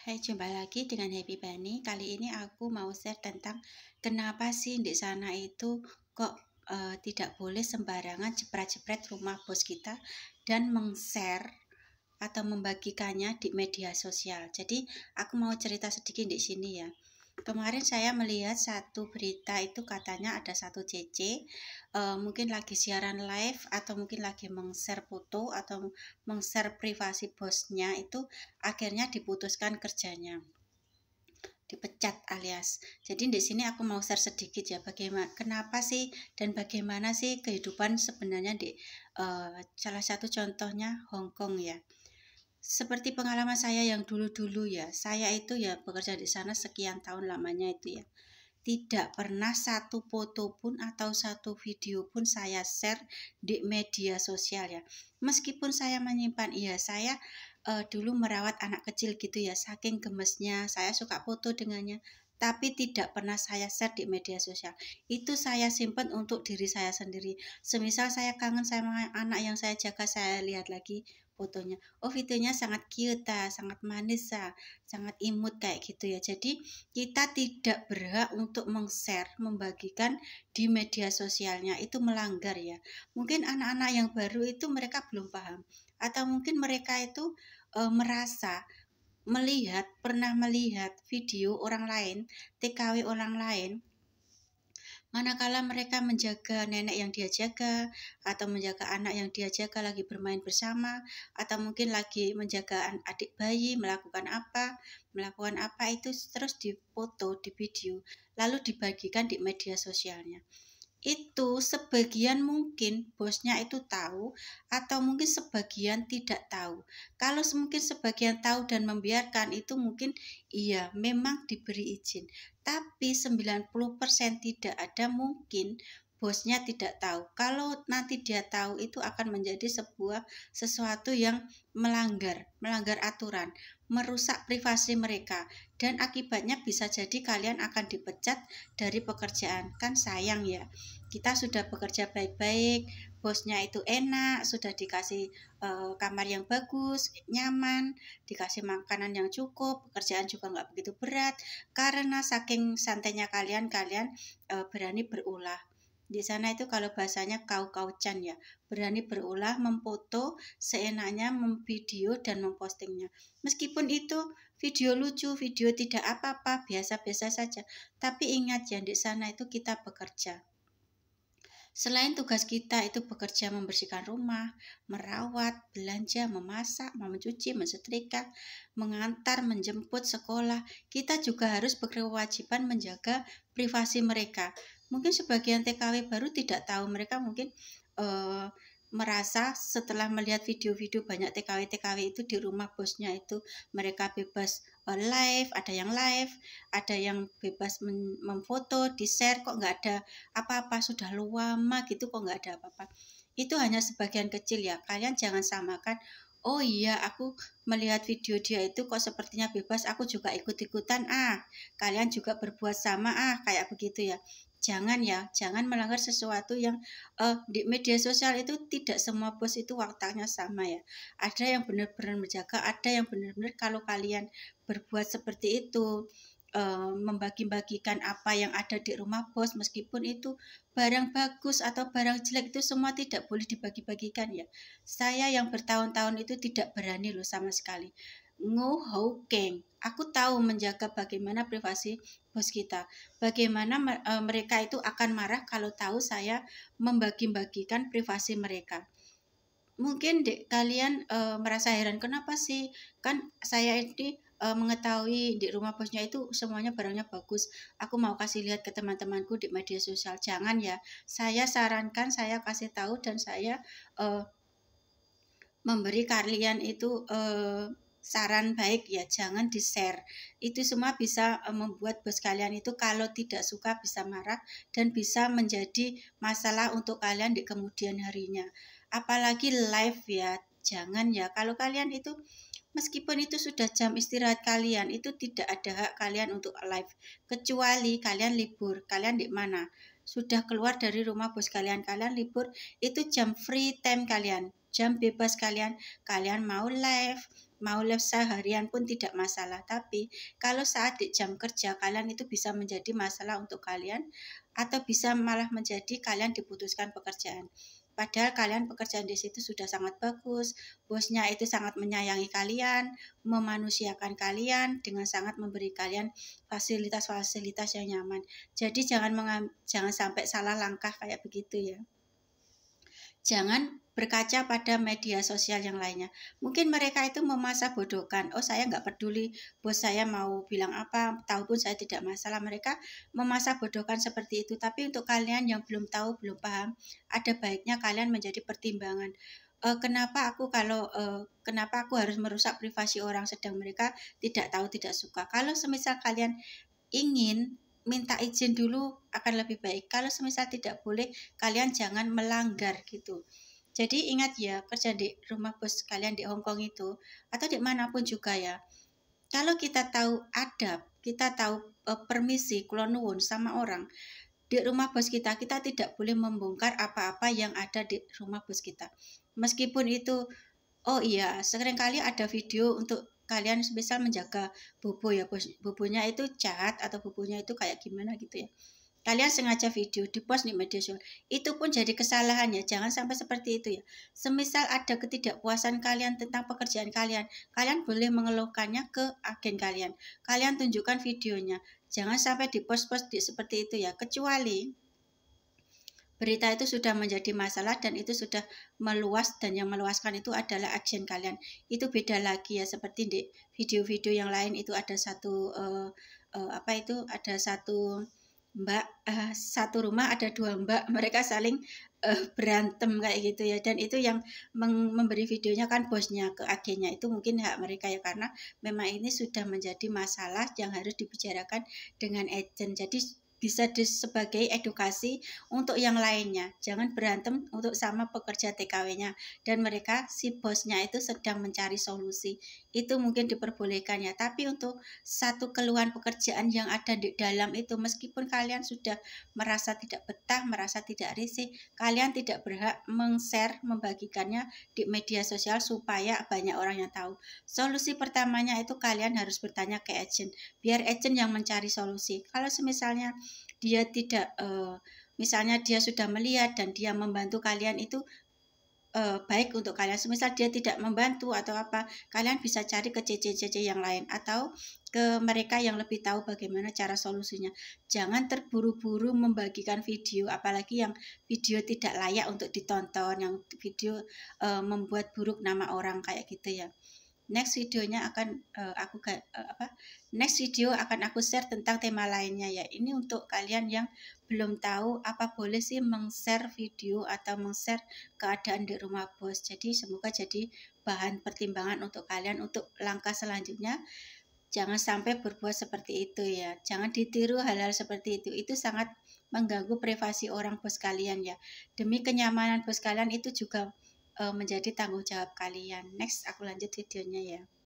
Hai, jumpa lagi dengan Happy Bunny. Kali ini aku mau share tentang kenapa sih di sana itu kok tidak boleh sembarangan jepret-jepret rumah bos kita dan meng-share atau membagikannya di media sosial. Jadi aku mau cerita sedikit di sini ya. Kemarin saya melihat satu berita itu katanya ada satu CC mungkin lagi siaran live atau mungkin lagi meng-share foto atau meng-share privasi bosnya, itu akhirnya diputuskan kerjanya, dipecat alias. Jadi di sini aku mau share sedikit ya, bagaimana kenapa sih dan bagaimana sih kehidupan sebenarnya di salah satu contohnya Hong Kong ya. Seperti pengalaman saya yang dulu-dulu ya, saya itu ya bekerja di sana sekian tahun lamanya itu ya. Tidak pernah satu foto pun atau satu video pun saya share di media sosial ya. Meskipun saya menyimpan, iya saya dulu merawat anak kecil gitu ya, saking gemesnya saya suka foto dengannya, tapi tidak pernah saya share di media sosial. Itu saya simpan untuk diri saya sendiri. Semisal saya kangen sama anak yang saya jaga, saya lihat lagi fotonya. Oh, videonya sangat cute, sangat manis, sangat imut kayak gitu ya. Jadi kita tidak berhak untuk meng-share, membagikan di media sosialnya, itu melanggar ya. Mungkin anak-anak yang baru itu mereka belum paham, atau mungkin mereka itu merasa pernah melihat video orang lain, TKW orang lain, manakala mereka menjaga nenek yang dia jaga atau menjaga anak yang dia jaga lagi bermain bersama, atau mungkin lagi menjaga adik bayi melakukan apa itu terus difoto, di video, lalu dibagikan di media sosialnya. Itu sebagian mungkin bosnya itu tahu atau mungkin sebagian tidak tahu. Kalau mungkin sebagian tahu dan membiarkan, itu mungkin iya memang diberi izin, tapi 90% tidak ada mungkin bosnya tidak tahu. Kalau nanti dia tahu, itu akan menjadi sesuatu yang melanggar aturan, merusak privasi mereka, dan akibatnya bisa jadi kalian akan dipecat dari pekerjaan. Kan sayang ya, kita sudah bekerja baik-baik, bosnya itu enak, sudah dikasih kamar yang bagus, nyaman, dikasih makanan yang cukup, pekerjaan juga nggak begitu berat. Karena saking santainya kalian berani berulah. Di sana itu kalau bahasanya kau-kaucan ya, berani berulah, memfoto seenaknya, memvideo dan mempostingnya. Meskipun itu video lucu, video tidak apa-apa, biasa-biasa saja. Tapi ingat ya, di sana itu kita bekerja. Selain tugas kita itu bekerja membersihkan rumah, merawat, belanja, memasak, mencuci, mensetrika, mengantar, menjemput sekolah, kita juga harus berkewajiban menjaga privasi mereka. Mungkin sebagian TKW baru tidak tahu, mereka mungkin merasa setelah melihat video-video banyak TKW itu di rumah bosnya itu mereka bebas live, ada yang bebas memfoto, di-share, kok nggak ada apa-apa, sudah lama gitu kok nggak ada apa-apa. Itu hanya sebagian kecil ya, kalian jangan samakan. Oh iya, aku melihat video dia itu kok sepertinya bebas, aku juga ikut-ikutan, kalian juga berbuat sama, kayak begitu ya. Jangan ya, jangan melanggar sesuatu yang di media sosial itu. Tidak semua bos itu wataknya sama ya. Ada yang benar-benar menjaga, ada yang benar-benar kalau kalian berbuat seperti itu, membagi-bagikan apa yang ada di rumah bos, meskipun itu barang bagus atau barang jelek, itu semua tidak boleh dibagi-bagikan ya. Saya yang bertahun-tahun itu tidak berani loh sama sekali. Hokeng, aku tahu menjaga bagaimana privasi bos kita, bagaimana mereka itu akan marah kalau tahu saya membagi-bagikan privasi mereka. Mungkin kalian merasa heran, kenapa sih, kan saya ini mengetahui di rumah bosnya itu semuanya barangnya bagus, aku mau kasih lihat ke teman-temanku di media sosial. Jangan ya, saya sarankan, saya kasih tahu, dan saya memberi kalian itu saran baik ya, jangan di-share. Itu semua bisa membuat bos kalian itu kalau tidak suka bisa marah dan bisa menjadi masalah untuk kalian di kemudian harinya. Apalagi live ya, jangan ya. Kalau kalian itu meskipun itu sudah jam istirahat kalian, itu tidak ada hak kalian untuk live, kecuali kalian libur. Kalian di mana? Sudah keluar dari rumah bos kalian, kalian libur, itu jam free time kalian, jam bebas kalian. Kalian mau live, mau live seharian pun tidak masalah. Tapi kalau saat di jam kerja kalian itu bisa menjadi masalah untuk kalian, atau bisa malah menjadi kalian diputuskan pekerjaan. Padahal kalian pekerjaan di situ sudah sangat bagus, bosnya itu sangat menyayangi kalian, memanusiakan kalian dengan sangat memberi kalian fasilitas-fasilitas yang nyaman. Jadi jangan sampai salah langkah kayak begitu ya. Jangan berkaca pada media sosial yang lainnya. Mungkin mereka itu memasa bodohkan. Oh, saya nggak peduli bos saya mau bilang apa, tahu pun saya tidak masalah. Mereka memasa bodohkan seperti itu. Tapi untuk kalian yang belum tahu, belum paham, ada baiknya kalian menjadi pertimbangan. Kenapa aku harus merusak privasi orang sedang mereka tidak tahu, tidak suka. Kalau semisal kalian ingin minta izin dulu akan lebih baik. Kalau semisal tidak boleh, kalian jangan melanggar gitu. Jadi ingat ya, kerja di rumah bos kalian di Hong Kong itu, atau dimanapun juga ya, kalau kita tahu adab, kita tahu permisi, kula nuwun sama orang, di rumah bos kita tidak boleh membongkar apa-apa yang ada di rumah bos kita. Meskipun itu, oh iya, seringkali ada video untuk kalian misal menjaga bobo ya, bobonya itu jahat atau bobonya itu kayak gimana gitu ya. Kalian sengaja video di post di media sosial, itu pun jadi kesalahan ya. Jangan sampai seperti itu ya. Semisal ada ketidakpuasan kalian tentang pekerjaan kalian, kalian boleh mengeluhkannya ke agen kalian. Kalian tunjukkan videonya. Jangan sampai di post-post seperti itu ya. Kecuali berita itu sudah menjadi masalah dan itu sudah meluas, dan yang meluaskan itu adalah agen kalian. Itu beda lagi ya, seperti di video-video yang lain itu ada satu ada satu mbak, satu rumah ada dua mbak, mereka saling berantem kayak gitu ya, dan itu yang memberi videonya kan bosnya ke agennya. Itu mungkin hak mereka ya, karena memang ini sudah menjadi masalah yang harus dibicarakan dengan agen. Jadi bisa sebagai edukasi untuk yang lainnya. Jangan berantem untuk sama pekerja TKW-nya, dan mereka si bosnya itu sedang mencari solusi. Itu mungkin diperbolehkan ya. Tapi untuk satu keluhan pekerjaan yang ada di dalam itu, meskipun kalian sudah merasa tidak betah, merasa tidak risih, kalian tidak berhak meng-share, membagikannya di media sosial supaya banyak orang yang tahu. Solusi pertamanya itu kalian harus bertanya ke agent, biar agent yang mencari solusi. Kalau misalnya dia tidak, misalnya dia sudah melihat dan dia membantu kalian, itu baik untuk kalian. Semisal dia tidak membantu atau apa, kalian bisa cari ke CC yang lain atau ke mereka yang lebih tahu bagaimana cara solusinya. Jangan terburu-buru membagikan video, apalagi yang video tidak layak untuk ditonton, yang video membuat buruk nama orang kayak gitu ya. Next videonya akan next video akan aku share tentang tema lainnya ya. Ini untuk kalian yang belum tahu apa boleh sih meng-share video atau meng-share keadaan di rumah bos. Jadi semoga jadi bahan pertimbangan untuk kalian untuk langkah selanjutnya. Jangan sampai berbuat seperti itu ya. Jangan ditiru hal-hal seperti itu. Itu sangat mengganggu privasi orang bos kalian ya. Demi kenyamanan bos kalian itu juga menjadi tanggung jawab kalian. Next aku lanjut videonya ya.